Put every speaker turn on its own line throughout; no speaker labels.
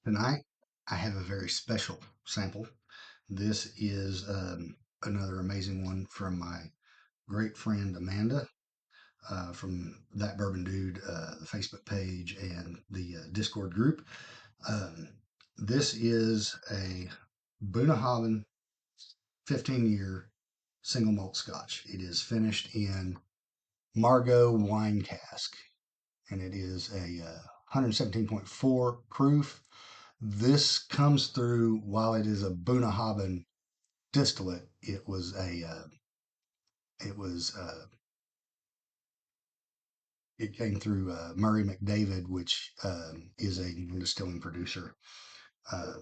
Tonight, I have a very special sample. This is another amazing one from my great friend Amanda from That Bourbon Dude, the Facebook page and the Discord group. Um, this is a Bunnahabhain 15-year single malt Scotch. It is finished in Margaux wine cask, and it is a 117.4 proof. This comes through while it is a Bunnahabhain distillate. It was it came through Murray McDavid, which is a distilling producer uh,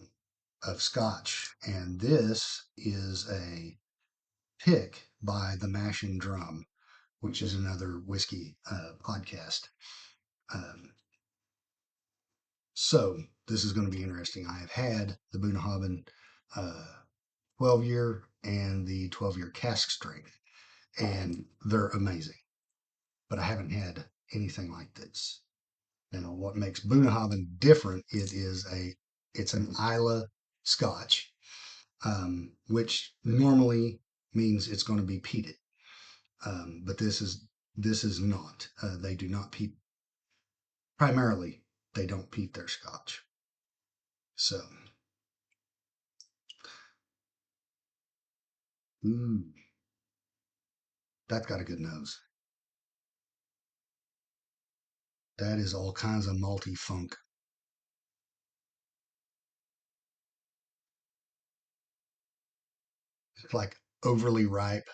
of Scotch, and this is a pick by the Mash and Drum, which is another whiskey podcast. Um, so this is going to be interesting. I have had the Bunnahabhain 12-year and the 12-year cask strength, and they're amazing. But I haven't had anything like this. Now, what makes Bunnahabhain different? It's an Islay Scotch, which normally means it's going to be peated, but this is not. They do not peat. Primarily, they don't peat their Scotch. So, ooh, that's got a good nose. That is all kinds of malty funk. It's like overly ripe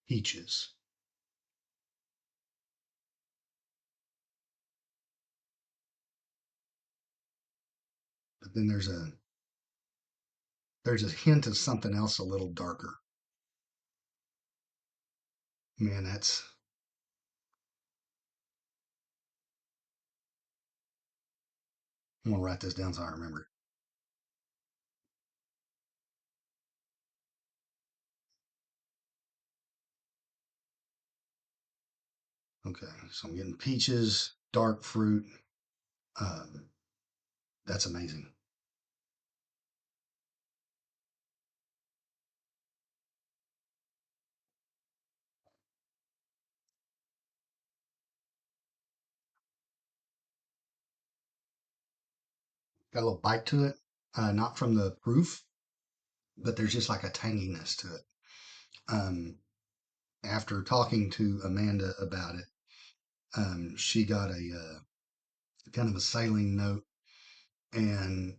peaches. But then there's a hint of something else a little darker. Man, that's I'm gonna write this down so I remember it. Okay, so I'm getting peaches, dark fruit. Um, that's amazing. Got a little bite to it, not from the proof, but there's just like a tanginess to it. Um, After talking to Amanda about it, she got a kind of a saline note, and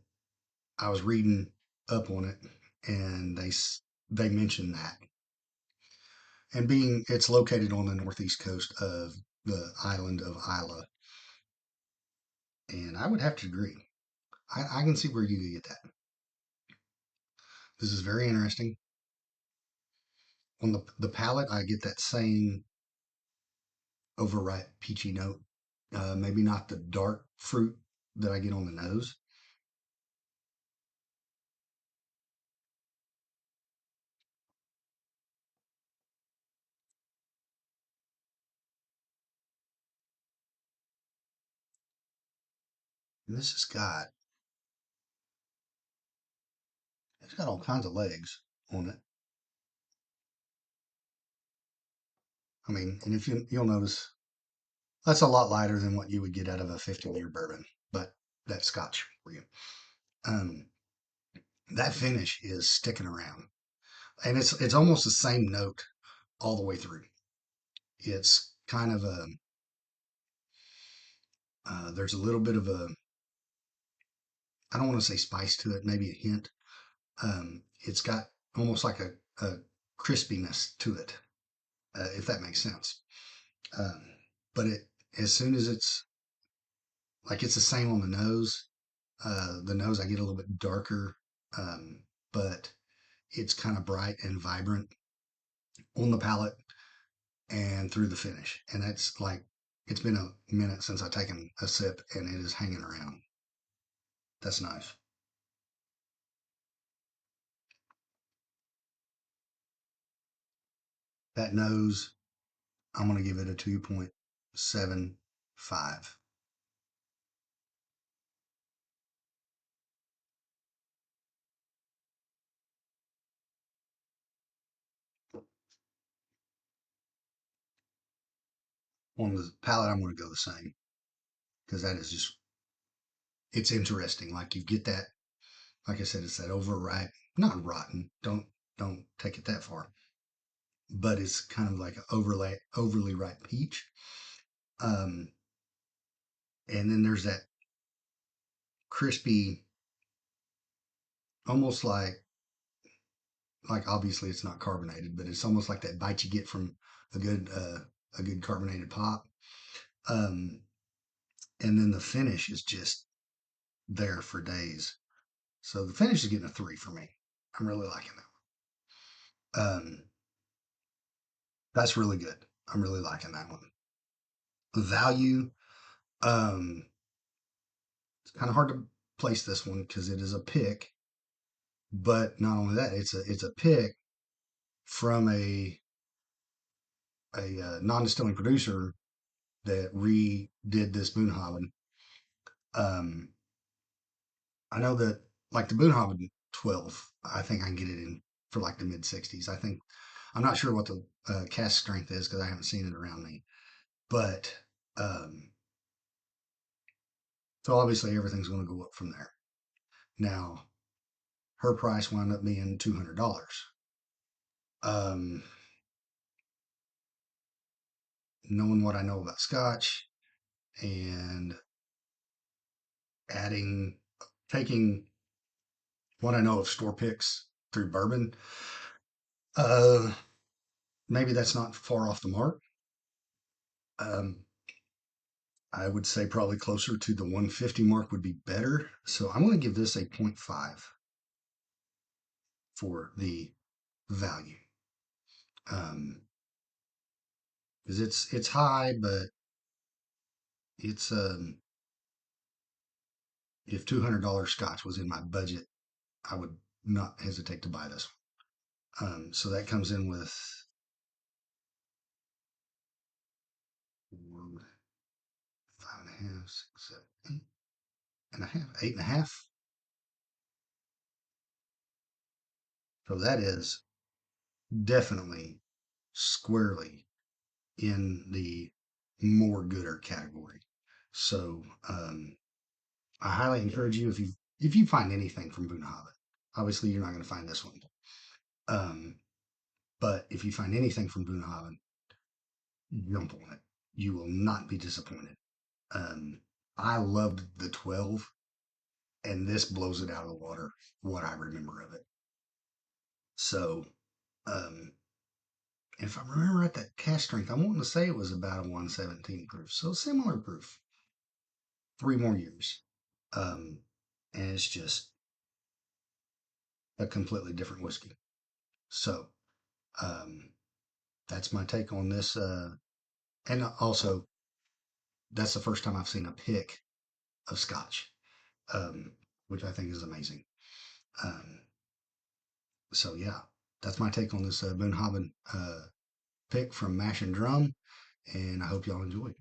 I was reading up on it, and they mentioned that. And being it's located on the northeast coast of the island of Isla, and I would have to agree. I can see where you get that. This is very interesting. On the palate, I get that same overripe peachy note. Maybe not the dark fruit that I get on the nose. And this has got it's got all kinds of legs on it. I mean, and if you'll notice, that's a lot lighter than what you would get out of a 15-year bourbon, but that's Scotch for you. Um, that finish is sticking around, and it's almost the same note all the way through. It's kind of a there's a little bit of a I don't want to say spice to it, maybe a hint. It's got almost like a crispiness to it, if that makes sense. Um, but it as soon as it's the same on the nose. The nose I get a little bit darker, but it's kind of bright and vibrant on the palate and through the finish. And that's like it's been a minute since I've taken a sip, and it is hanging around. That's nice. That nose, I'm gonna give it a 2.75. on the palate, I'm going to go the same because that is just, it's interesting. Like you get that, like I said, it's that overripe, not rotten. Don't take it that far, but it's kind of like an overly ripe peach. Um, and then there's that crispy, almost like obviously it's not carbonated, but it's almost like that bite you get from a good uh, a good carbonated pop. Um, and then the finish is just there for days. So the finish is getting a 3 for me. I'm really liking that. That's really good. I'm really liking that one. Value. Um, it's kind of hard to place this one because it is a pick, but not only that, it's a pick from a non-distilling producer that redid this Bunnahabhain. Um, I know that like the Bunnahabhain 12, I think I can get it in for like the mid 60s. I think I'm not sure what the cast strength is because I haven't seen it around me, but um, so obviously everything's going to go up from there. Now her price wound up being $200. Um, Knowing what I know about Scotch and adding, taking what I know of store picks through bourbon, uh, maybe that's not far off the mark. Um, I would say probably closer to the 150 mark would be better. So I'm going to give this a 0.5 for the value. Because it's high, but it's if $200 Scotch was in my budget, I would not hesitate to buy this one. So that comes in with 5.5, 6, 7, 8.5, 8.5. So that is definitely squarely in the Moor Gooder category. So I highly encourage you if you find anything from Bunnahabhain. Obviously, you're not going to find this one, um, but if you find anything from Bunnahabhain, jump on it. You will not be disappointed. Um, I loved the 12, and this blows it out of the water. What I remember of it. So, um, if I remember at that cast strength, I want to say it was about a 117 proof. So similar proof. 3 more years. Um, and it's just a completely different whiskey. So, um, that's my take on this. And also, that's the first time I've seen a pick of Scotch, um, which I think is amazing. Um, so yeah, that's my take on this Bunnahabhain pick from Mash and Drum, and I hope y'all enjoy.